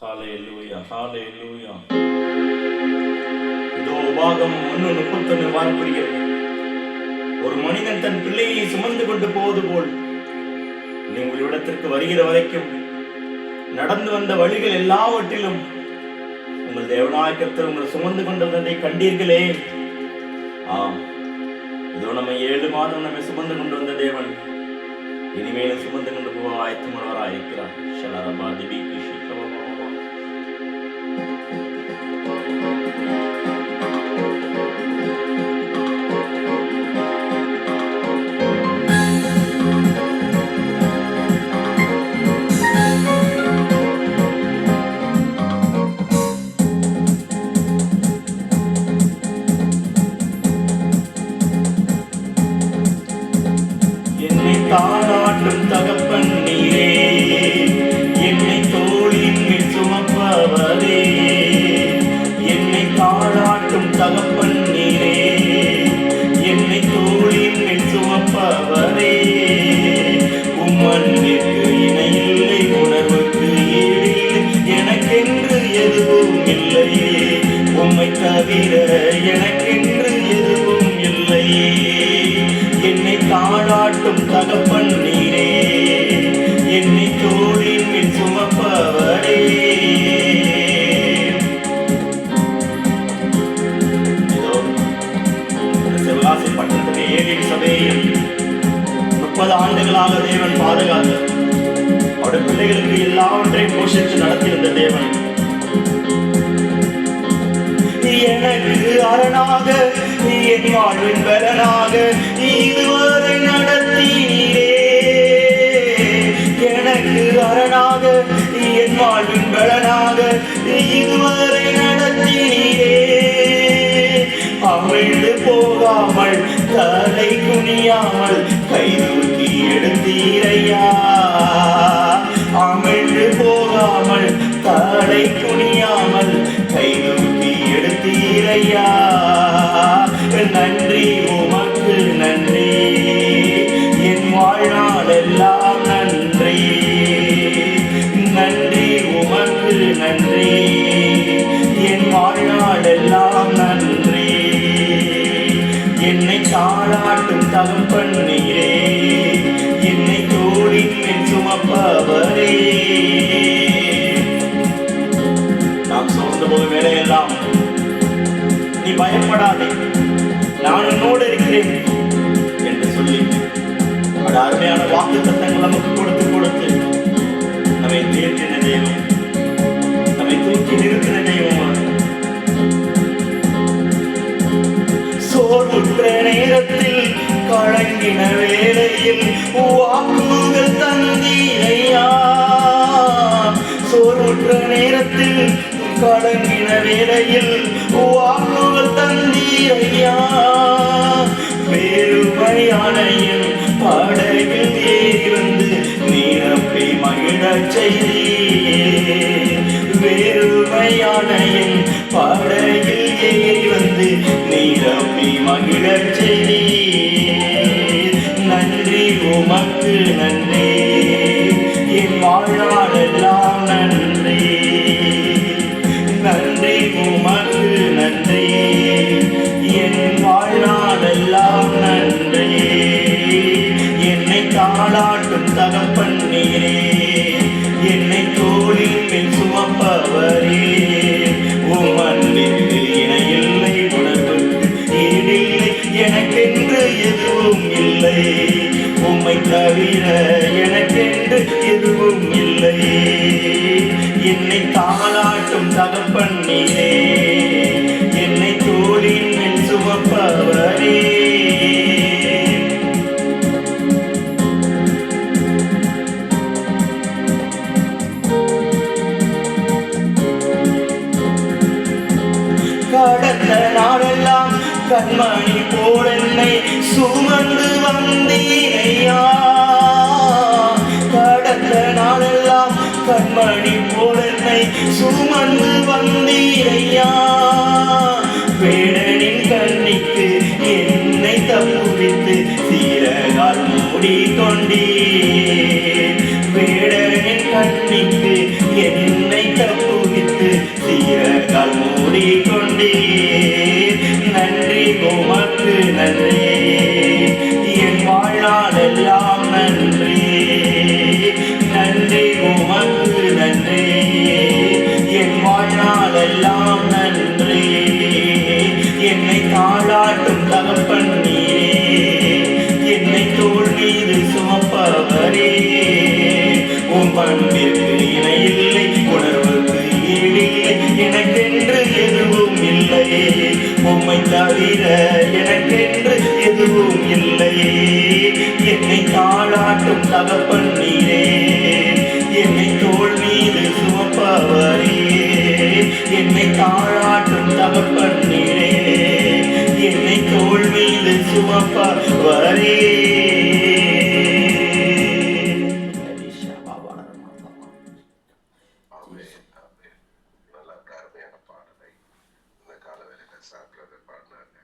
ஹalleluya ஹalleluya. இதோ உபாகமம் 1:31 வார்த்தைகள், ஒரு மனிதன் தன் பிள்ளையை சுமந்து கொண்டு போவது போல் நீ உங்களிடத்திற்கு வருகிற வரைக்கும் நடந்து வந்த வழிகள் எல்லாவற்றிலும் உங்கள் தேவனாய கர்த்தர் உங்களை சுமந்து கொண்டு வந்ததை கண்டீர்களே. ஆம், இதோ நம்ம 7 மாதம் நம்மை சுமந்து கொண்டு வந்த தேவன் இனிமேலும் சுமந்து கொண்டு போக ஆயத்தமானவராக இருக்கிறார். ஷலரபா திபி கிஷி கவபா. தாளாட்டும் தகப்பன் நீரே, என்னை தோளின் மேல் சுமப்பவரே. என்னை தாளாட்டும் தகப்பன் நீரே, என்னை தோளின் மேல் சுமப்பவரே. உம்மன்பிற்கு இணையில்லை, உணர்வுக்கு ஈடில்லை, எனக்கென்று எதுவும் இல்லையே. உம்மை தவிர எனக்கென்று எதுவும் இல்லையே. என்னை தாளாட்டும் தகப்பன் நீரே, என்னை தோளின் மேல் சுமப்பவரே. இதோ சிவகாசி பட்டணத்திலே ஏலின் சபையில் 30 ஆண்டுகளாக தேவன் பாதுகாத்து அவருடைய பிள்ளைகளுக்கு எல்லாவற்றையும் போஷித்து நடத்தியிருந்த தேவன் எனக்கு அரணாக, என் வாழ்வின் பலனாக இதுவரை நடத்தினீரே. எனக்கு அரணாக, என் வாழ்வின் பலனாக இதுவரை நடத்தினீரே. அமிழ்ந்து போகாமல், தலை குனியாமல் கைதூக்கி எடுத்தீரையா. அமிழ்ந்து போகாமல், தலை குனியாமல் கைதூக்கி எடுத்தீரையா. நன்றி உமக்கு நன்றி, என் வாழ்நாள் எல்லாம் நன்றி. நன்றி உமக்கு நன்றி, என் வாழ்நாள் எல்லாம் நன்றி. என்னை தாளாட்டும் தகப்பன் நீரே, என்னை தோளின் மேல் சுமப்பவரே. நாம் சோர்ந்த போது வேலையெல்லாம் நீ பயப்படாதே, நான் உன்னோடு இருக்கிறேன் என்று சொல்லி அது அருமையான வாக்கு தத்தங்கள் நமக்கு கொடுத்து கொடுத்து நம்மை தேற்றின தெய்வம், நம்மை தூக்கி நிறுத்தின தெய்வம். சோர்வுற்ற நேரத்தில், கலங்கின வேளையில் வாக்குகள் தந்தீரையா. சோர்வுற்ற நேரத்தில், கலங்கின வேளையில் வாக்குகள் தந்தீரையா. வேறுமையான என் படகில் ஏறி வந்து நீரப்பை மகிழச் செய்தீரே. வேறுமையான என் படகில் ஏறி வந்து நீரப்பை மகிழச் செய்தீரே. நன்றி உமக்கு நன்றி, என் வாழ்நாள் எல்லாம் நன்றி. நன்றி உமக்கு நன்றி, என் வாழ்நாள் எல்லாம் நன்றி. என்னை தாளாட்டும் தகப்பன் நீரே, என்னை தோளின் மேல் சுமப்பவரே. உமன்பிற்கு இணையில்லை, உணர்வுக்கு ஈடில்லை, எனக்கென்று எதுவும் இல்லை. உம்மை தவிர எனக்கென்று எதுவும் இல்லை. என்னை தாளாட்டும் தகப்பன் நீரே, என்னை தோளின் மேல் சுமப்பவரே. கடந்த நாளெல்லாம் கண்மணி போல் என்னை சுமந்து வந்தீரையா. கடந்த நாளெல்லாம் கண்மணி போல் என்னை சுமந்து வந்தீரையா. வேடனின் கண்ணிக்கு என்னை தப்புவித்து சீரகால் மூடிக்கொண்டீர். வேடனின் கண்ணிக்கு என்னை தப்பு உம்மை தவிர எனக்கென்று எதுவும் இல்லையே. என்னை தாளாட்டும் தகப்பன் நீரே, என்னை தோள் மீது சுமப்பவரே. என்னை தாளாட்டும் தகப்பன் நீரே, என்னை தோள் மீது சுமப்பவரே. நல்ல அருமையான பாடலை இந்த காலவேளையில சாப்பிட்றது பாடினாங்க.